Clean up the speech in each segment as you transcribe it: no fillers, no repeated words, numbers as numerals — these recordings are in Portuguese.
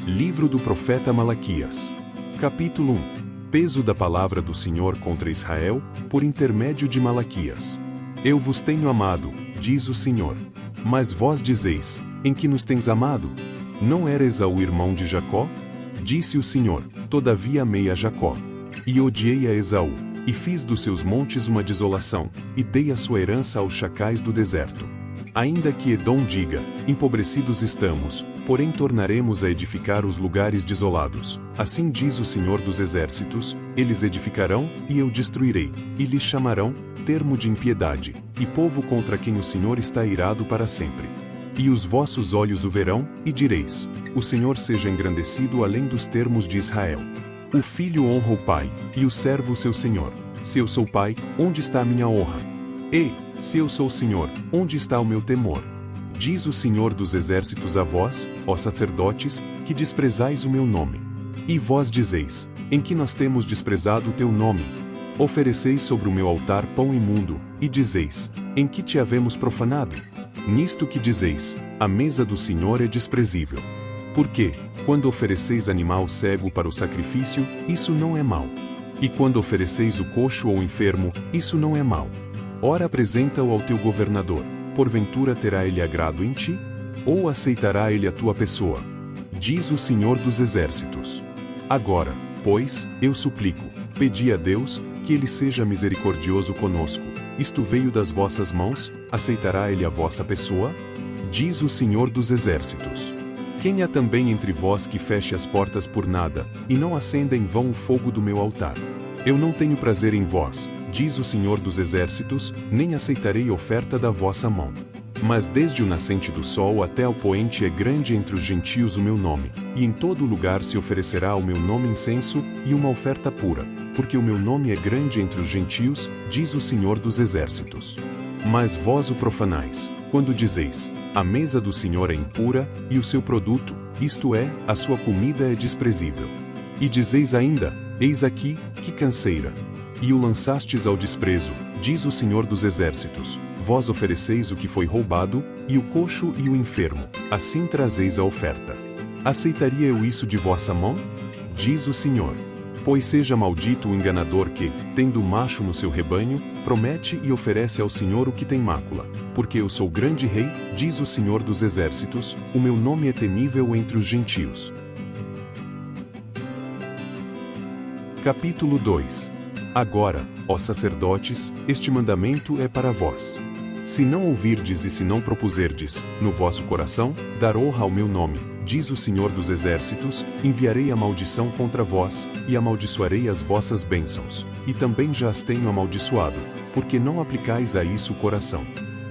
Livro do profeta Malaquias. Capítulo 1. Peso da palavra do Senhor contra Israel, por intermédio de Malaquias. Eu vos tenho amado, diz o Senhor. Mas vós dizeis, em que nos tens amado? Não era Esaú irmão de Jacó? Disse o Senhor, todavia amei a Jacó. E odiei a Esaú, e fiz dos seus montes uma desolação, e dei a sua herança aos chacais do deserto. Ainda que Edom diga, empobrecidos estamos, porém tornaremos a edificar os lugares desolados. Assim diz o Senhor dos Exércitos, eles edificarão, e eu destruirei, e lhes chamarão, termo de impiedade, e povo contra quem o Senhor está irado para sempre. E os vossos olhos o verão, e direis, o Senhor seja engrandecido além dos termos de Israel. O filho honra o pai, e o servo o seu senhor. Se eu sou pai, onde está a minha honra? E, se eu sou Senhor, onde está o meu temor? Diz o Senhor dos Exércitos a vós, ó sacerdotes, que desprezais o meu nome. E vós dizeis, em que nós temos desprezado o teu nome? Ofereceis sobre o meu altar pão imundo, e dizeis, em que te havemos profanado? Nisto que dizeis, a mesa do Senhor é desprezível. Porque, quando ofereceis animal cego para o sacrifício, isso não é mal. E quando ofereceis o coxo ou enfermo, isso não é mal. Ora apresenta-o ao teu governador, porventura terá ele agrado em ti? Ou aceitará ele a tua pessoa? Diz o Senhor dos Exércitos. Agora, pois, eu suplico, pedi a Deus, que ele seja misericordioso conosco. Isto veio das vossas mãos, aceitará ele a vossa pessoa? Diz o Senhor dos Exércitos. Quem há também entre vós que feche as portas por nada, e não acenda em vão o fogo do meu altar? Eu não tenho prazer em vós, diz o Senhor dos Exércitos, nem aceitarei oferta da vossa mão. Mas desde o nascente do sol até ao poente é grande entre os gentios o meu nome, e em todo lugar se oferecerá ao meu nome incenso, e uma oferta pura, porque o meu nome é grande entre os gentios, diz o Senhor dos Exércitos. Mas vós o profanais, quando dizeis, a mesa do Senhor é impura, e o seu produto, isto é, a sua comida é desprezível. E dizeis ainda, eis aqui, que canseira. E o lançastes ao desprezo, diz o Senhor dos Exércitos, vós ofereceis o que foi roubado, e o coxo e o enfermo, assim trazeis a oferta. Aceitaria eu isso de vossa mão? Diz o Senhor. Pois seja maldito o enganador que, tendo macho no seu rebanho, promete e oferece ao Senhor o que tem mácula. Porque eu sou grande rei, diz o Senhor dos Exércitos, o meu nome é temível entre os gentios. Capítulo 2. Agora, ó sacerdotes, este mandamento é para vós. Se não ouvirdes e se não propuserdes, no vosso coração, dar honra ao meu nome, diz o Senhor dos Exércitos, enviarei a maldição contra vós, e amaldiçoarei as vossas bênçãos, e também já as tenho amaldiçoado, porque não aplicais a isso o coração.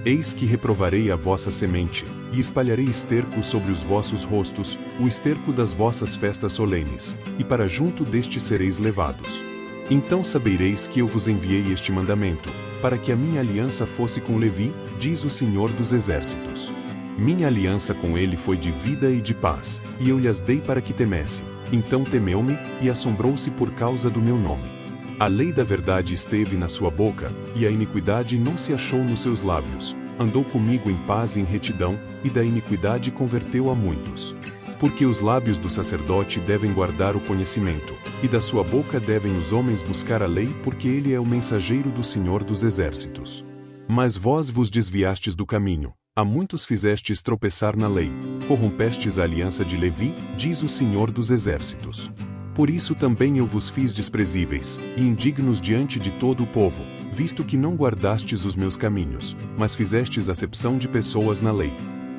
Eis que reprovarei a vossa semente, e espalharei esterco sobre os vossos rostos, o esterco das vossas festas solenes, e para junto deste sereis levados. Então sabereis que eu vos enviei este mandamento, para que a minha aliança fosse com Levi, diz o Senhor dos Exércitos. Minha aliança com ele foi de vida e de paz, e eu lhes dei para que temesse. Então temeu-me, e assombrou-se por causa do meu nome. A lei da verdade esteve na sua boca, e a iniquidade não se achou nos seus lábios. Andou comigo em paz e em retidão, e da iniquidade converteu a muitos. Porque os lábios do sacerdote devem guardar o conhecimento, e da sua boca devem os homens buscar a lei, porque ele é o mensageiro do Senhor dos Exércitos. Mas vós vos desviastes do caminho, a muitos fizestes tropeçar na lei, corrompestes a aliança de Levi, diz o Senhor dos Exércitos. Por isso também eu vos fiz desprezíveis, e indignos diante de todo o povo, visto que não guardastes os meus caminhos, mas fizestes acepção de pessoas na lei.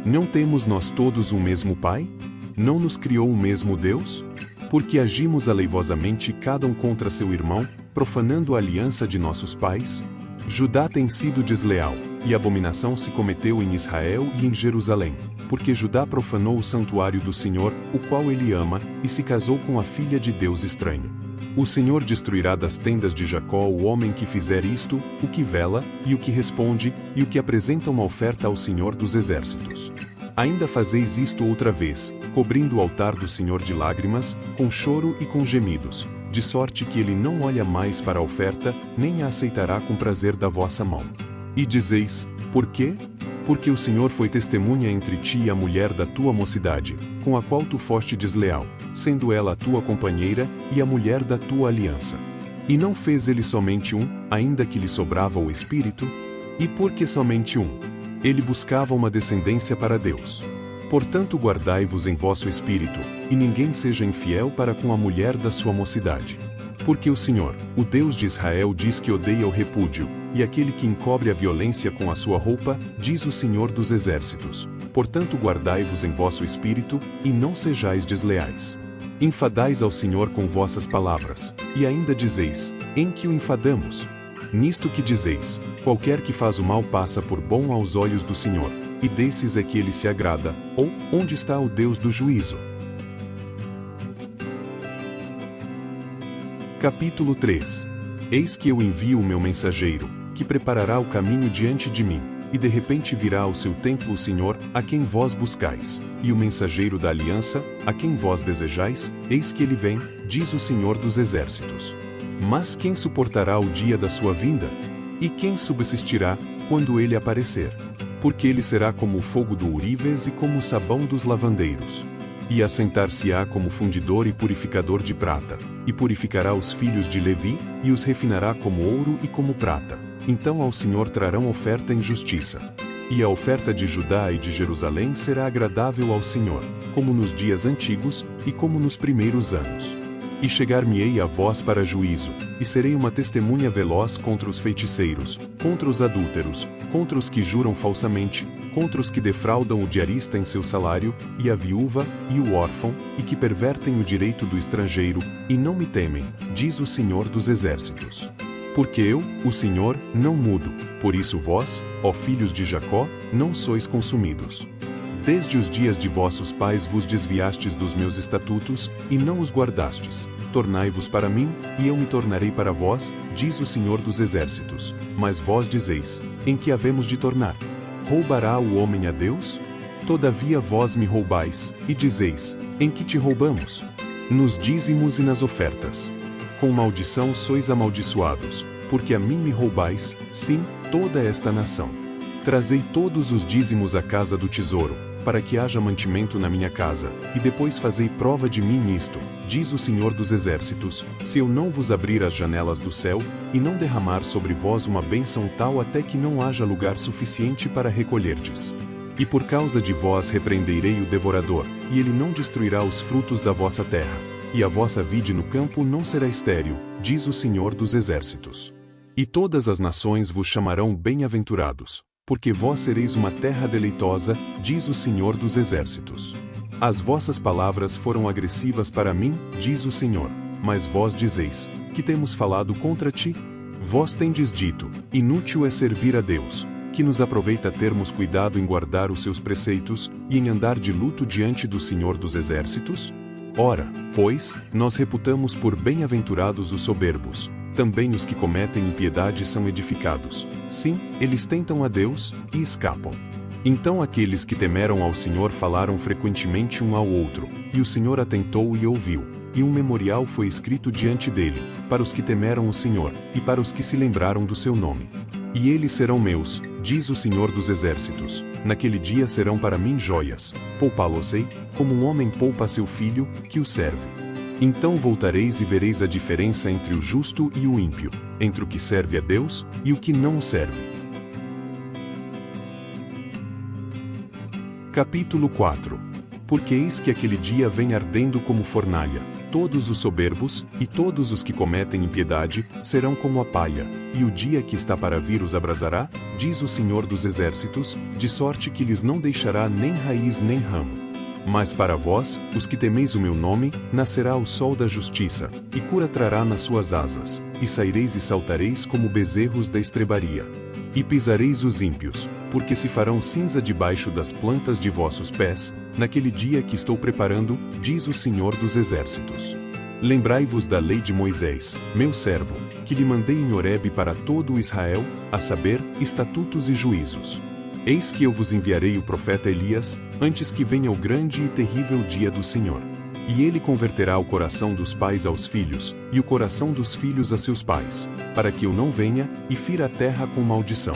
Não temos nós todos um mesmo Pai? Não nos criou o mesmo Deus? Porque agimos aleivosamente cada um contra seu irmão, profanando a aliança de nossos pais? Judá tem sido desleal, e abominação se cometeu em Israel e em Jerusalém, porque Judá profanou o santuário do Senhor, o qual ele ama, e se casou com a filha de Deus estranho. O Senhor destruirá das tendas de Jacó o homem que fizer isto, o que vela, e o que responde, e o que apresenta uma oferta ao Senhor dos Exércitos. Ainda fazeis isto outra vez, cobrindo o altar do Senhor de lágrimas, com choro e com gemidos, de sorte que ele não olha mais para a oferta, nem a aceitará com prazer da vossa mão. E dizeis, por quê? Porque o Senhor foi testemunha entre ti e a mulher da tua mocidade, com a qual tu foste desleal, sendo ela a tua companheira, e a mulher da tua aliança. E não fez ele somente um, ainda que lhe sobrava o espírito? E por que somente um? Ele buscava uma descendência para Deus. Portanto guardai-vos em vosso espírito, e ninguém seja infiel para com a mulher da sua mocidade. Porque o Senhor, o Deus de Israel, diz que odeia o repúdio, e aquele que encobre a violência com a sua roupa, diz o Senhor dos Exércitos. Portanto guardai-vos em vosso espírito, e não sejais desleais. Enfadais ao Senhor com vossas palavras, e ainda dizeis, em que o enfadamos? Nisto que dizeis, qualquer que faz o mal passa por bom aos olhos do Senhor, e desses é que ele se agrada, ou, onde está o Deus do juízo? Capítulo 3. Eis que eu envio o meu mensageiro, que preparará o caminho diante de mim, e de repente virá ao seu templo o Senhor, a quem vós buscais, e o mensageiro da aliança, a quem vós desejais, eis que ele vem, diz o Senhor dos Exércitos. Mas quem suportará o dia da sua vinda? E quem subsistirá, quando ele aparecer? Porque ele será como o fogo do Urives e como o sabão dos lavandeiros. E assentar-se-á como fundidor e purificador de prata, e purificará os filhos de Levi, e os refinará como ouro e como prata. Então ao Senhor trarão oferta em justiça. E a oferta de Judá e de Jerusalém será agradável ao Senhor, como nos dias antigos, e como nos primeiros anos. E chegar-me-ei a vós para juízo, e serei uma testemunha veloz contra os feiticeiros, contra os adúlteros, contra os que juram falsamente, contra os que defraudam o diarista em seu salário, e a viúva, e o órfão, e que pervertem o direito do estrangeiro, e não me temem, diz o Senhor dos Exércitos. Porque eu, o Senhor, não mudo, por isso vós, ó filhos de Jacó, não sois consumidos. Desde os dias de vossos pais vos desviastes dos meus estatutos, e não os guardastes. Tornai-vos para mim, e eu me tornarei para vós, diz o Senhor dos Exércitos. Mas vós dizeis, em que havemos de tornar? Roubará o homem a Deus? Todavia vós me roubais, e dizeis, em que te roubamos? Nos dízimos e nas ofertas. Com maldição sois amaldiçoados, porque a mim me roubais, sim, toda esta nação. Trazei todos os dízimos à casa do tesouro, para que haja mantimento na minha casa, e depois fazei prova de mim nisto, diz o Senhor dos Exércitos, se eu não vos abrir as janelas do céu, e não derramar sobre vós uma bênção tal até que não haja lugar suficiente para recolherdes. E por causa de vós repreenderei o devorador, e ele não destruirá os frutos da vossa terra, e a vossa vide no campo não será estéril, diz o Senhor dos Exércitos. E todas as nações vos chamarão bem-aventurados, porque vós sereis uma terra deleitosa, diz o Senhor dos Exércitos. As vossas palavras foram agressivas para mim, diz o Senhor, mas vós dizeis, que temos falado contra ti? Vós tendes dito, inútil é servir a Deus, que nos aproveita termos cuidado em guardar os seus preceitos, e em andar de luto diante do Senhor dos Exércitos? Ora, pois, nós reputamos por bem-aventurados os soberbos, também os que cometem impiedade são edificados. Sim, eles tentam a Deus, e escapam. Então aqueles que temeram ao Senhor falaram frequentemente um ao outro, e o Senhor atentou e ouviu, e um memorial foi escrito diante dele, para os que temeram o Senhor, e para os que se lembraram do seu nome. E eles serão meus, diz o Senhor dos Exércitos, naquele dia serão para mim joias, poupá-los-ei, como um homem poupa seu filho, que o serve. Então voltareis e vereis a diferença entre o justo e o ímpio, entre o que serve a Deus, e o que não o serve. Capítulo 4. Porque eis que aquele dia vem ardendo como fornalha, todos os soberbos, e todos os que cometem impiedade, serão como a palha, e o dia que está para vir os abrasará, diz o Senhor dos Exércitos, de sorte que lhes não deixará nem raiz nem ramo. Mas para vós, os que temeis o meu nome, nascerá o sol da justiça, e cura trará nas suas asas, e saireis e saltareis como bezerros da estrebaria. E pisareis os ímpios, porque se farão cinza debaixo das plantas de vossos pés, naquele dia que estou preparando, diz o Senhor dos Exércitos. Lembrai-vos da lei de Moisés, meu servo, que lhe mandei em Horebe para todo o Israel, a saber, estatutos e juízos. Eis que eu vos enviarei o profeta Elias, antes que venha o grande e terrível dia do Senhor. E ele converterá o coração dos pais aos filhos, e o coração dos filhos a seus pais, para que eu não venha, e fira a terra com maldição.